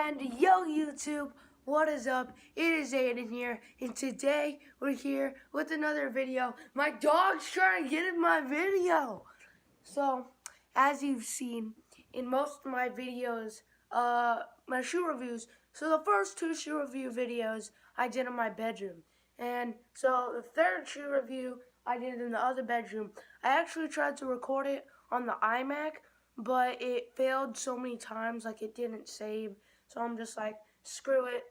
And yo YouTube, what is up? It is Aidan here, and today we're here with another video. My dog's trying to get in my video. So, as you've seen in most of my videos, my shoe reviews, so the first two shoe review videos I did in my bedroom. And so the third shoe review I did in the other bedroom. I actually tried to record it on the iMac, but it failed so many times, like it didn't save. So I'm just like, screw it.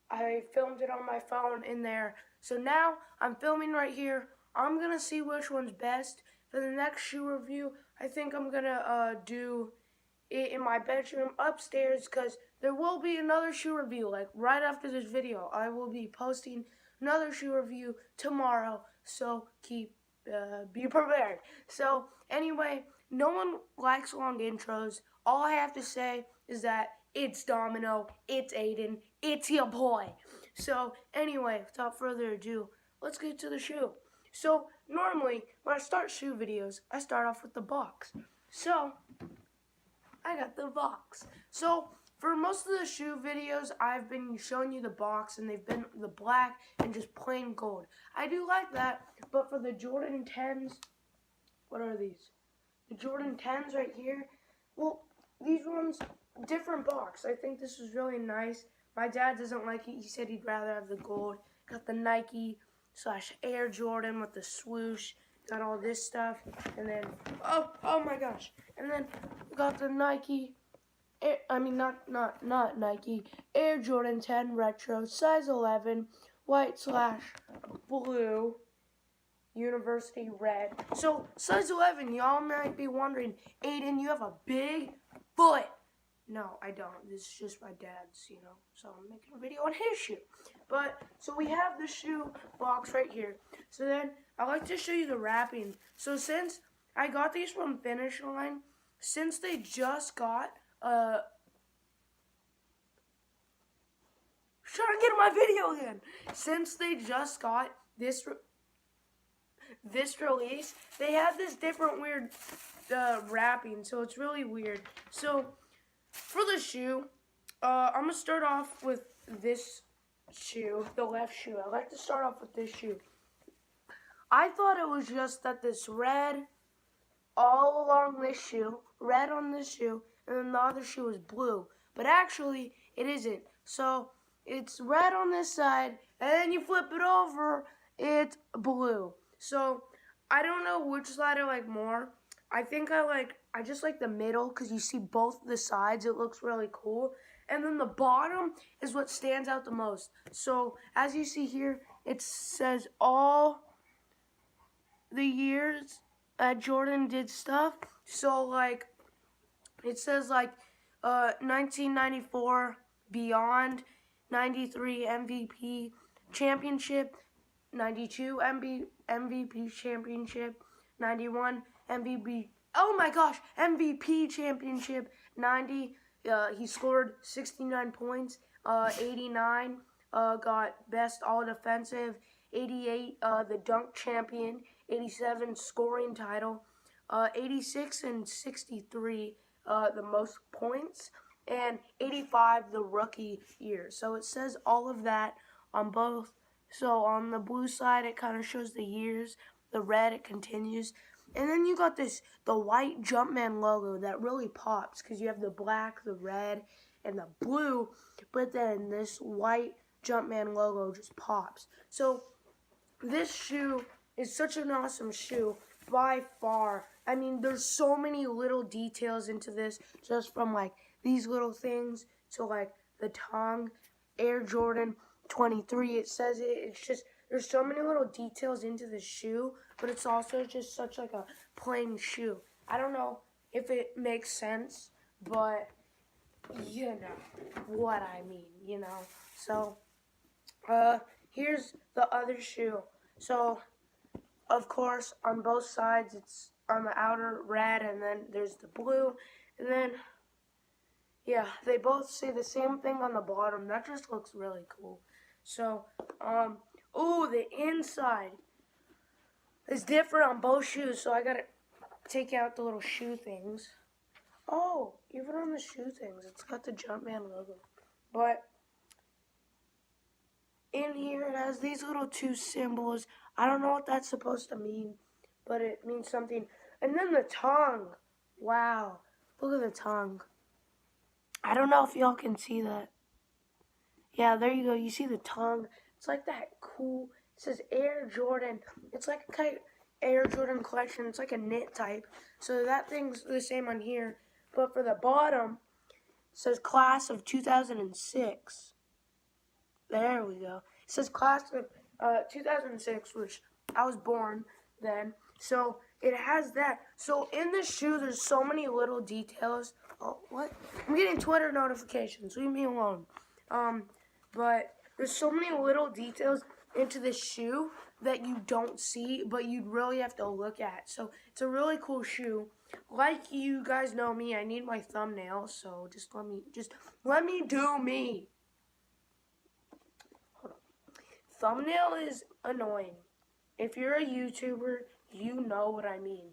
I filmed it on my phone in there. So now I'm filming right here. I'm gonna see which one's best. For the next shoe review, I think I'm gonna do it in my bedroom upstairs, because there will be another shoe review, like right after this video. I will be posting another shoe review tomorrow, so be prepared. So anyway, no one likes long intros. All I have to say is that it's Domino, it's Aidan, it's your boy. So anyway, without further ado, let's get to the shoe. So normally when I start shoe videos, I start off with the box. So I got the box. So for most of the shoe videos, I've been showing you the box, and they've been the black and just plain gold. I do like that, but for the Jordan 10s, what are these? The Jordan 10s right here, well, these ones, different box. I think this is really nice. My dad doesn't like it. He said he'd rather have the gold. Got the Nike / Air Jordan with the swoosh. Got all this stuff. And then, oh my gosh. And then got the Nike, not Nike, Air Jordan 10 Retro, size 11, white / blue, University red. So, size 11, y'all might be wondering, Aidan, you have a big foot. No, I don't. This is just my dad's, so I'm making a video on his shoe. But, so we have the shoe box right here. So then, I'd like to show you the wrapping. So since I got these from Finish Line, since they just got, trying to get in my video again. Since they just got this release, they have this different weird wrapping, so it's really weird. So for the shoe, I'm gonna start off with this shoe, the left shoe. I like to start off with this shoe. I thought it was just that this red all along this shoe, red on this shoe, and then the other shoe is blue, but actually it isn't. So it's red on this side, and then you flip it over, it's blue. So I don't know which side I like more. I think I just like the middle, because you see both the sides. It looks really cool. And then the bottom is what stands out the most. So as you see here, it says all the years that Jordan did stuff. So like it says 1994 beyond, 93 MVP championship, 92 MVP championship, 91 MVP, oh my gosh, MVP championship, 90, he scored 69 points, 89, got best all defensive, 88, the dunk champion, 87 scoring title, 86 and 63, the most points, and 85 the rookie year. So it says all of that on both. So on the blue side, it kind of shows the years. The red, it continues. And then you got the white Jumpman logo that really pops, because you have the black, the red, and the blue, but then this white Jumpman logo just pops. So this shoe is such an awesome shoe by far. I mean, there's so many little details into this, just from like these little things to like the tongue, Air Jordan 23, it says it. It's just, there's so many little details into the shoe, but it's also just such like a plain shoe. I don't know if it makes sense, but you know what I mean, So, here's the other shoe. So, of course, on both sides, it's on the outer red, and then there's the blue, and then, yeah, they both say the same thing on the bottom. That just looks really cool. So, the inside is different on both shoes, so I gotta take out the little shoe things. Oh, even on the shoe things, it's got the Jumpman logo. But in here, it has these little two symbols. I don't know what that's supposed to mean, but it means something. And then the tongue. Wow. Look at the tongue. I don't know if y'all can see that. Yeah, there you go. You see the tongue. It's like that cool. It says Air Jordan. It's like a kind of Air Jordan collection. It's like a knit type. So that thing's the same on here. But for the bottom, it says class of 2006. There we go. It says class of 2006, which I was born then. So it has that. So in the shoe, there's so many little details. Oh, what? I'm getting Twitter notifications. Leave me alone. But there's so many little details into the shoe that you don't see, but you'd really have to look at. So it's a really cool shoe. Like you guys know me, I need my thumbnail. So just let me do me. Thumbnail is annoying. If you're a YouTuber, you know what I mean.